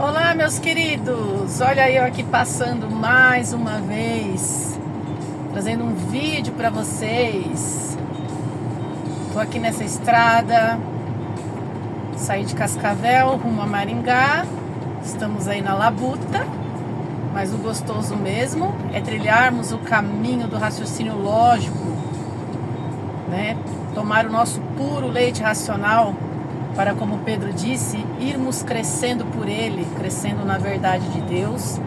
Olá, meus queridos! Olha eu aqui passando mais uma vez, trazendo um vídeo para vocês. Tô aqui nessa estrada, saí de Cascavel rumo a Maringá. Estamos aí na labuta, mas o gostoso mesmo é trilharmos o caminho do raciocínio lógico, né? Tomar o nosso puro leite racional para, como Pedro disse, irmos crescendo por ele, crescendo na verdade de Deus.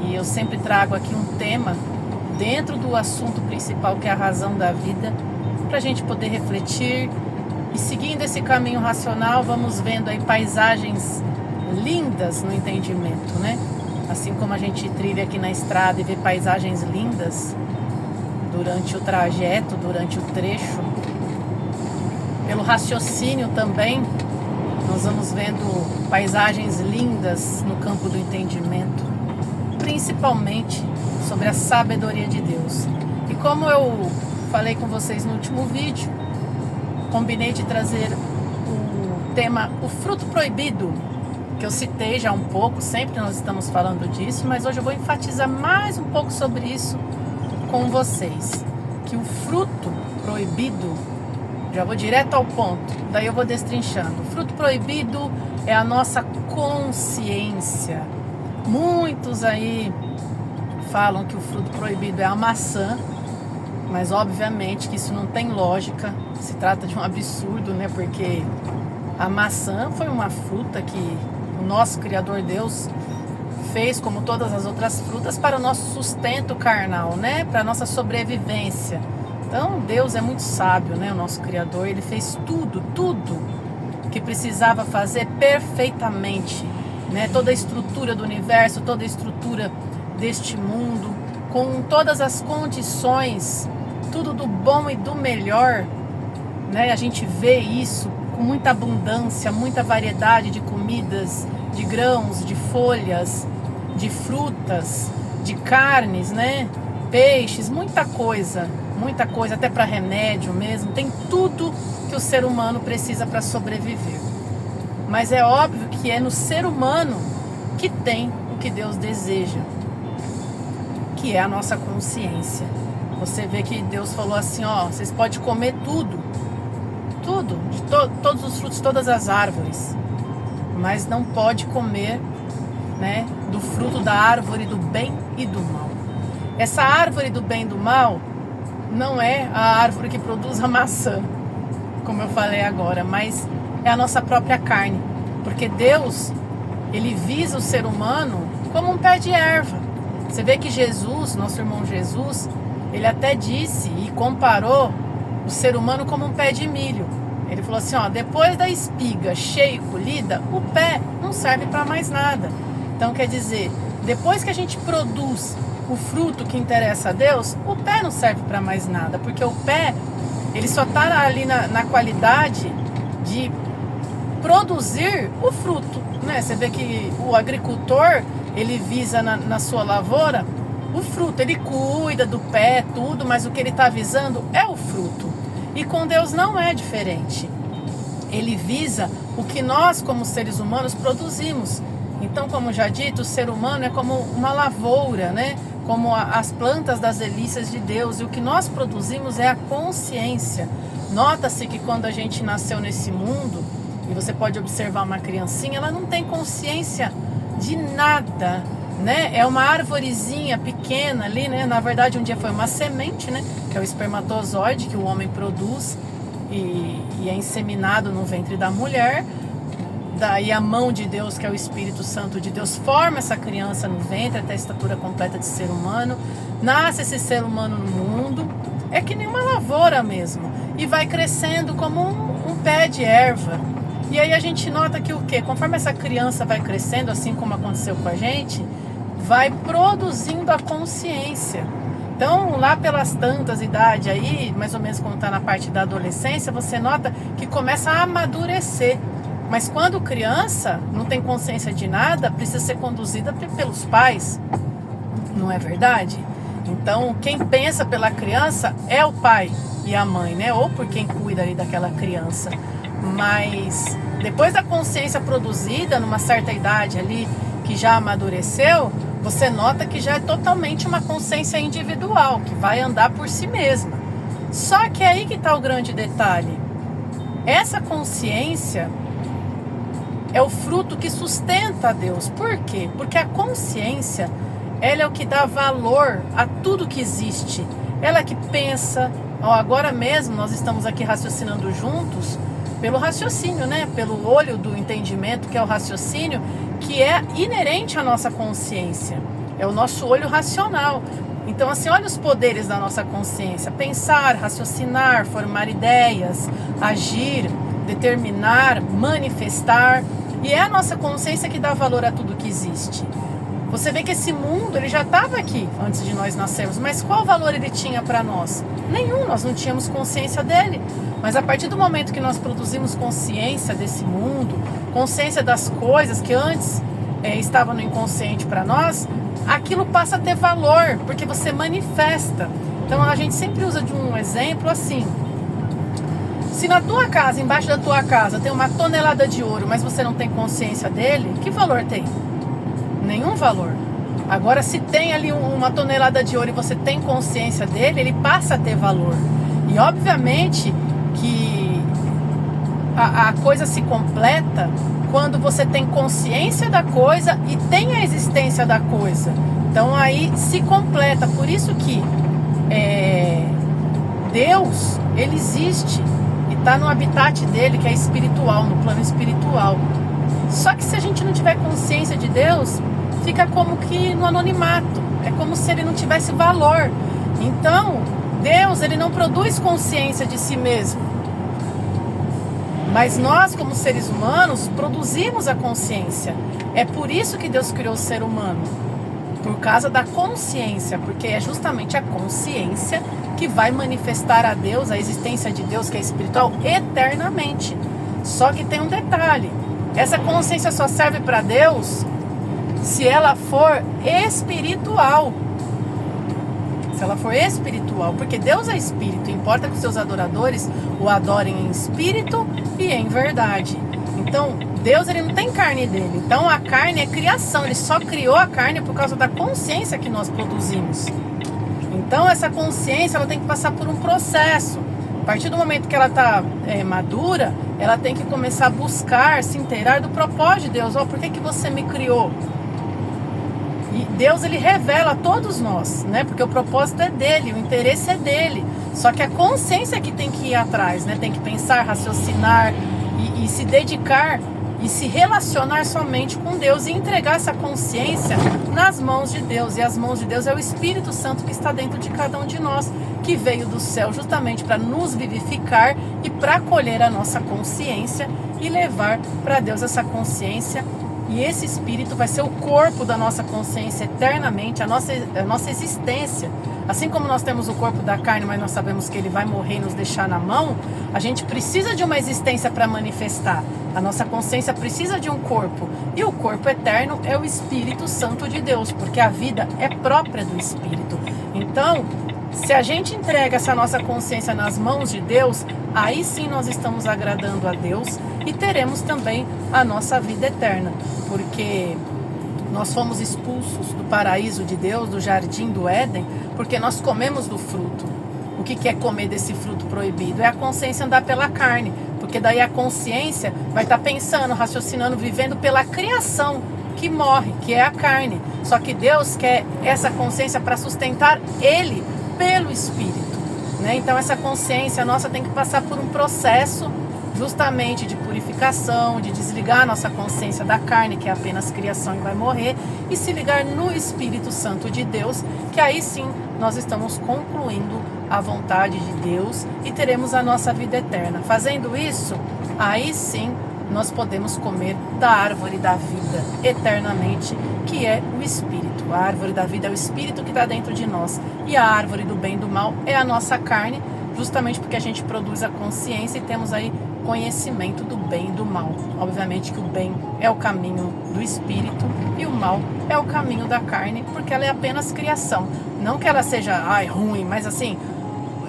E eu sempre trago aqui um tema dentro do assunto principal, que é a razão da vida, para a gente poder refletir. E seguindo esse caminho racional, vamos vendo aí paisagens lindas no entendimento, né? Assim como a gente trilha aqui na estrada e vê paisagens lindas durante o trajeto, durante o trecho, pelo raciocínio também, nós vamos vendo paisagens lindas no campo do entendimento, principalmente sobre a sabedoria de Deus. E como eu falei com vocês no último vídeo, combinei de trazer o tema O Fruto Proibido, que eu citei já um pouco, sempre nós estamos falando disso, mas hoje eu vou enfatizar mais um pouco sobre isso com vocês, que o fruto proibido, já vou direto ao ponto, daí eu vou destrinchando. O fruto proibido é a nossa consciência. Muitos aí falam que o fruto proibido é a maçã, mas obviamente que isso não tem lógica, se trata de um absurdo, né? Porque a maçã foi uma fruta que o nosso Criador Deus fez, como todas as outras frutas, para o nosso sustento carnal, né? Para a nossa sobrevivência. Então Deus é muito sábio, né? O nosso Criador, Ele fez tudo que precisava fazer perfeitamente, né? Toda a estrutura do universo, toda a estrutura deste mundo, com todas as condições, tudo do bom e do melhor, né? A gente vê isso com muita abundância, muita variedade de comidas, de grãos, de folhas, de frutas, de carnes, né? Peixes, muita coisa, até para remédio mesmo, tem tudo que o ser humano precisa para sobreviver. Mas é óbvio que é no ser humano que tem o que Deus deseja, que é a nossa consciência. Você vê que Deus falou assim, ó, vocês podem comer tudo, de todos os frutos, todas as árvores, mas não pode comer, né, do fruto da árvore do bem e do mal. Essa árvore do bem e do mal não é a árvore que produz a maçã, como eu falei agora, mas é a nossa própria carne. Porque Deus, Ele visa o ser humano como um pé de erva. Você vê que Jesus, nosso irmão Jesus, Ele até disse e comparou o ser humano como um pé de milho. Ele falou assim, ó, depois da espiga cheia e colhida, o pé não serve para mais nada. Então quer dizer, depois que a gente produz o fruto que interessa a Deus, o pé não serve para mais nada, porque o pé, ele só está ali na qualidade de produzir o fruto, né? Você vê que o agricultor, ele visa na sua lavoura o fruto, ele cuida do pé, tudo, mas o que ele está visando é o fruto. E com Deus não é diferente. Ele visa o que nós, como seres humanos, produzimos. Então, como já dito, o ser humano é como uma lavoura, né? Como as plantas das delícias de Deus. E o que nós produzimos é a consciência. Nota-se que quando a gente nasceu nesse mundo, e você pode observar uma criancinha, ela não tem consciência de nada, né? É uma arvorezinha pequena ali, né? Na verdade, um dia foi uma semente, né? Que é o espermatozoide que o homem produz e é inseminado no ventre da mulher. Daí a mão de Deus, que é o Espírito Santo de Deus, forma essa criança no ventre até a estatura completa de ser humano. Nasce esse ser humano no mundo, é que nem uma lavoura mesmo, e vai crescendo como um pé de erva. E aí a gente nota que o quê? Conforme essa criança vai crescendo, assim como aconteceu com a gente, vai produzindo a consciência. Então, lá pelas tantas idades aí, mais ou menos quando está na parte da adolescência, você nota que começa a amadurecer. Mas quando criança não tem consciência de nada, precisa ser conduzida pelos pais, não é verdade? Então, quem pensa pela criança é o pai e a mãe, né? Ou por quem cuida ali daquela criança. Mas depois da consciência produzida, numa certa idade ali, que já amadureceu, você nota que já é totalmente uma consciência individual, que vai andar por si mesma. Só que é aí que está o grande detalhe. Essa consciência é o fruto que sustenta a Deus. Por quê? Porque a consciência, ela é o que dá valor a tudo que existe. Ela que pensa. Agora mesmo nós estamos aqui raciocinando juntos pelo raciocínio, né? Pelo olho do entendimento, que é o raciocínio, que é inerente à nossa consciência. É o nosso olho racional. Então, assim, olha os poderes da nossa consciência. Pensar, raciocinar, formar ideias, agir, determinar, manifestar. E é a nossa consciência que dá valor a tudo que existe. Você vê que esse mundo, ele já estava aqui antes de nós nascermos, mas qual valor ele tinha para nós? Nenhum, nós não tínhamos consciência dele. Mas a partir do momento que nós produzimos consciência desse mundo, consciência das coisas que antes estavam no inconsciente para nós, aquilo passa a ter valor, porque você manifesta. Então a gente sempre usa de um exemplo assim: se na tua casa, embaixo da tua casa, tem 1 tonelada de ouro, mas você não tem consciência dele, que valor tem? Nenhum valor. Agora, se tem ali 1 tonelada de ouro e você tem consciência dele, ele passa a ter valor. E obviamente que a coisa se completa quando você tem consciência da coisa e tem a existência da coisa. Então aí se completa. Por isso que Deus, ele existe e está no habitat dele, que é espiritual, no plano espiritual. Só que se a gente não tiver consciência de Deus, fica como que no anonimato. É como se ele não tivesse valor. Então, Deus, ele não produz consciência de si mesmo. Mas nós, como seres humanos, produzimos a consciência. É por isso que Deus criou o ser humano. Por causa da consciência. Porque é justamente a consciência que vai manifestar a Deus, a existência de Deus, que é espiritual, eternamente. Só que tem um detalhe. Essa consciência só serve para Deus se ela for espiritual. Se ela for espiritual, porque Deus é espírito, importa que os seus adoradores o adorem em espírito e em verdade. Então, Deus, ele não tem carne dele. Então, a carne é criação, ele só criou a carne por causa da consciência que nós produzimos. Então, essa consciência, ela tem que passar por um processo. A partir do momento que ela está madura, ela tem que começar a buscar, se inteirar do propósito de Deus. Por que você me criou? E Deus, ele revela a todos nós, né? Porque o propósito é dele, o interesse é dele. Só que a consciência que tem que ir atrás, né? Tem que pensar, raciocinar e se dedicar e se relacionar somente com Deus e entregar essa consciência nas mãos de Deus. E as mãos de Deus é o Espírito Santo que está dentro de cada um de nós, que veio do céu justamente para nos vivificar e para acolher a nossa consciência e levar para Deus essa consciência. E esse Espírito vai ser o corpo da nossa consciência eternamente, a nossa existência. Assim como nós temos o corpo da carne, mas nós sabemos que ele vai morrer e nos deixar na mão, a gente precisa de uma existência para manifestar. A nossa consciência precisa de um corpo. E o corpo eterno é o Espírito Santo de Deus, porque a vida é própria do Espírito. Então, se a gente entrega essa nossa consciência nas mãos de Deus, aí sim nós estamos agradando a Deus e teremos também a nossa vida eterna. Porque nós fomos expulsos do paraíso de Deus, do jardim do Éden, porque nós comemos do fruto. O que é comer desse fruto proibido? É a consciência andar pela carne, porque daí a consciência vai estar pensando, raciocinando, vivendo pela criação que morre, que é a carne. Só que Deus quer essa consciência para sustentar Ele pelo Espírito, né? Então essa consciência nossa tem que passar por um processo justamente de purificação, de desligar a nossa consciência da carne, que é apenas criação e vai morrer, e se ligar no Espírito Santo de Deus, que aí sim nós estamos concluindo a vontade de Deus e teremos a nossa vida eterna. Fazendo isso, aí sim nós podemos comer da árvore da vida eternamente, que é o Espírito. A árvore da vida é o Espírito que está dentro de nós, e a árvore do bem e do mal é a nossa carne, justamente porque a gente produz a consciência e temos aí conhecimento do bem e do mal. Obviamente que o bem é o caminho do Espírito e o mal é o caminho da carne, porque ela é apenas criação. Não que ela seja ruim, mas assim,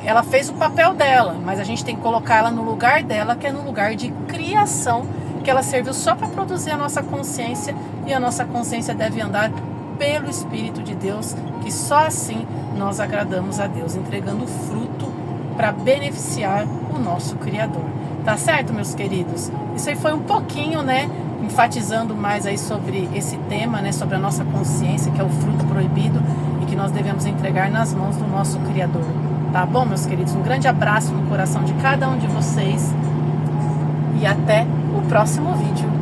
ela fez o papel dela, mas a gente tem que colocar ela no lugar dela, que é no lugar de criação, porque ela serviu só para produzir a nossa consciência, e a nossa consciência deve andar pelo Espírito de Deus, que só assim nós agradamos a Deus, entregando fruto para beneficiar o nosso Criador. Tá certo, meus queridos? Isso aí foi um pouquinho, né, enfatizando mais aí sobre esse tema, né, sobre a nossa consciência, que é o fruto proibido e que nós devemos entregar nas mãos do nosso Criador. Tá bom, meus queridos? Um grande abraço no coração de cada um de vocês e até o próximo vídeo.